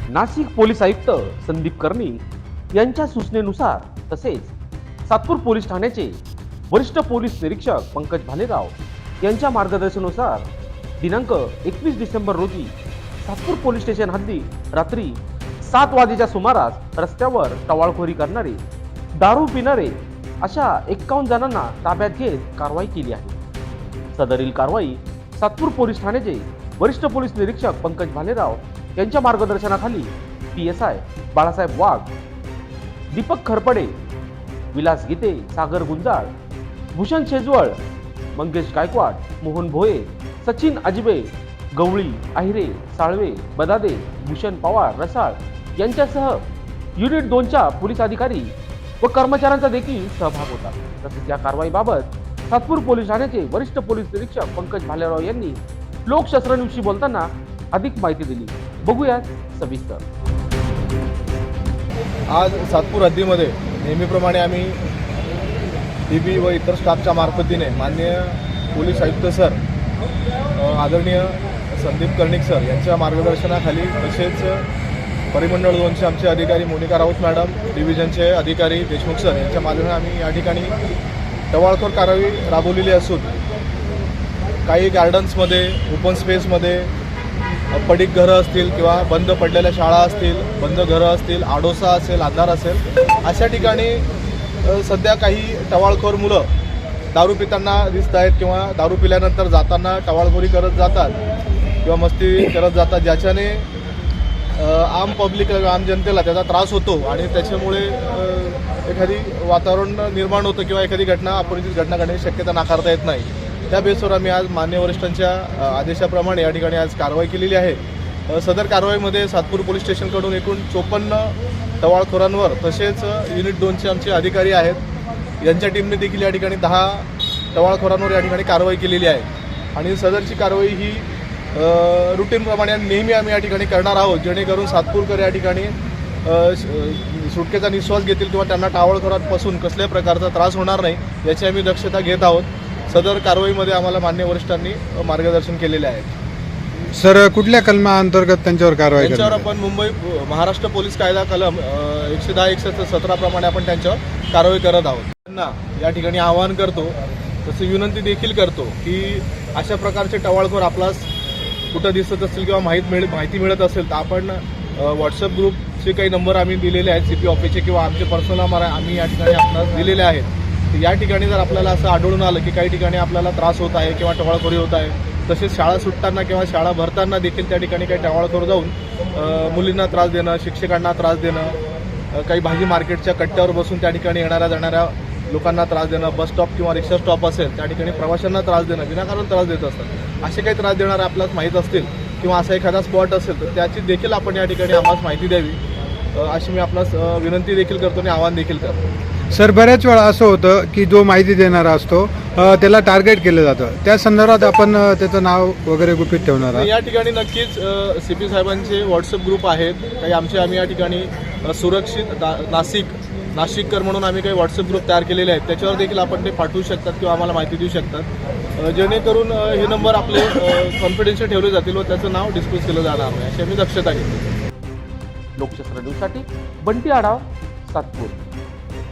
Nashik police आयुक्त संदीप कर्णिक यांच्या सूचनेनुसार तसेच सातपूर पोलीस ठाण्याचे वरिष्ठ पोलीस निरीक्षक पंकज भालेराव यांच्या मार्गदर्शनानुसार दिनांक 21 डिसेंबर रोजी सातपूर पोलीस स्टेशन हद्दीत रात्री 7 वाजेच्या सुमारास रस्त्यावर टवाळखोरी करणारे, दारू पिणारे अशा 51 जणांना ताब्यात घेत कारवाई केली आहे. सदरील कारवाई सातपूर पोलीस ठाण्याचे वरिष्ठ पोलीस निरीक्षक पंकज भालेराव यांच्या मार्गदर्शनाखाली PSI बाळासाहेब वाघ, दीपक खरपडे, विलास गीते, सागर गुंजाळ, भूषण शेजवळ, मंगेश गायकवाड, मोहन भोये, सचिन अजिबे, गवळी, आहिरे, साळवे, बदादे, भूषण पवार, रसाळ यांच्यासह युनिट 2च्या पोलीस अधिकारी व कर्मचाऱ्यांचा देखील सहभाग होता. तसेच या कारवाईबाबत सातपूर पोलीस ठाण्याचे वरिष्ठ पोलीस निरीक्षक पंकज भालेराव यांनी लोकशास्त्राविषयी बोलताना अधिक माहिती दिली. बघूयात सविस्तर. आज सातपूर हद्दीमध्ये नेहमीप्रमाणे आम्ही DB व इतर स्टाफच्या मार्फतीने माननीय पोलीस आयुक्त सर, आदरणीय संदीप कर्णिक सर यांच्या मार्गदर्शनाखाली, तसेच परिमंडळ 2चे आमचे अधिकारी मोनिका राऊत मॅडम, डिव्हिजनचे अधिकारी देशमुख सर यांच्या माध्यमातून आम्ही या ठिकाणी टवाळखोर कारवाई राबवलेली असून काही गार्डन्समध्ये, ओपन स्पेसमध्ये, पडीक घरं असतील किंवा बंद पडलेल्या शाळा असतील, बंद घरं असतील, आडोसा असेल, अंधार असेल, अशा ठिकाणी सध्या काही टवाळखोर मुलं दारू पिताना दिसत आहेत किंवा दारू पिल्यानंतर जाताना टवाळखोरी करत जातात किंवा मस्ती करत जातात, ज्याच्याने आम पब्लिक, आम जनतेला त्याचा त्रास होतो आणि त्याच्यामुळे एखादी वातावरण निर्माण होतं किंवा एखादी घटना, अपरिचित घटना घडण्याची शक्यता नाकारता येत नाही. त्या बेसवर आम्ही आज मान्य वरिष्ठांच्या आदेशाप्रमाणे या ठिकाणी आज कारवाई केलेली आहे. सदर कारवाईमध्ये सातपूर पोलीस स्टेशनकडून एकूण 54 टवाळखोरांवर, तसेच युनिट 2चे आमचे अधिकारी आहेत यांच्या टीमने देखील या ठिकाणी 10 टवाळखोरांवर या ठिकाणी कारवाई केलेली आहे. आणि सदरची कारवाई ही रुटीनप्रमाणे नेहमी आम्ही या ठिकाणी करणार आहोत, जेणेकरून सातपूरकर या ठिकाणी सुटकेचा निश्वास घेतील किंवा त्यांना टवाळखोरांपासून कसल्याही प्रकारचा त्रास होणार नाही याची आम्ही दक्षता घेत आहोत. सदर कारवाईमध्ये आम्हाला मान्य वरिष्ठांनी मार्गदर्शन केलेले आहे. सर, कुठल्या कलमाअंतर्गत त्यांच्यावर कारवाई त्यांच्यावर आपण महाराष्ट्र पोलीस कायदा कलम 110-117 प्रमाणे आपण त्यांच्यावर कारवाई करत आहोत. त्यांना या ठिकाणी आवाहन करतो, तसं विनंती देखील करतो की अशा प्रकारचे टवाळखोर आपल्यास कुठं दिसत असतील किंवा माहिती मिळत असेल तर आपण व्हॉट्सअप ग्रुपचे काही नंबर आम्ही दिलेले आहेत, CP ऑफिसचे किंवा आमचे पर्सनल नंबर आम्ही या ठिकाणी आपल्याला दिलेले आहेत. या ठिकाणी जर आपल्याला असं आढळून आलं की काही ठिकाणी आपल्याला त्रास होत आहे किंवा टवाळखोरी होत आहे, तसेच शाळा सुटताना किंवा शाळा भरताना देखील त्या ठिकाणी काही टवाळखोर जाऊन मुलींना त्रास देणं, शिक्षकांना त्रास देणं, काही भाजी मार्केटच्या कट्ट्यावर बसून त्या ठिकाणी येणाऱ्या जाणाऱ्या लोकांना त्रास देणं, बस स्टॉप किंवा रिक्षा स्टॉप असेल त्या ठिकाणी प्रवाशांना त्रास देणं, विनाकारण त्रास देत असतात. असे काही त्रास देणारे आपल्याला माहीत असतील किंवा असा एखादा स्पॉट असेल तर त्याची देखील आपण या ठिकाणी आम्हाला माहिती द्यावी अशी मी आपणास विनंती देखील करतो आणि आवाहन देखील करतो. सर, बऱ्याच वेळा असं होतं की जो माहिती देणारा असतो त्याला टार्गेट केलं जातं, त्या संदर्भात आपण त्याचं नाव वगैरे गुपित ठेवणार आहात? या ठिकाणी नक्कीच CP साहेबांचे व्हॉट्सअप ग्रुप आहेत काही आम्ही या ठिकाणी सुरक्षित नाशिककर म्हणून आम्ही काही व्हॉट्सअप ग्रुप तयार केलेले आहेत, त्याच्यावर देखील आपण ते पाठवू शकतात किंवा आम्हाला माहिती देऊ शकतात, जेणेकरून हे नंबर आपले कॉन्फिडेन्शियल ठेवले जातील व त्याचं नाव डिस्क्लोज केलं जाणार नाही अशी आम्ही दक्षता घेतली. लोकशास्त्र न्यूजसाठी बंटी आढाव, सातपूर.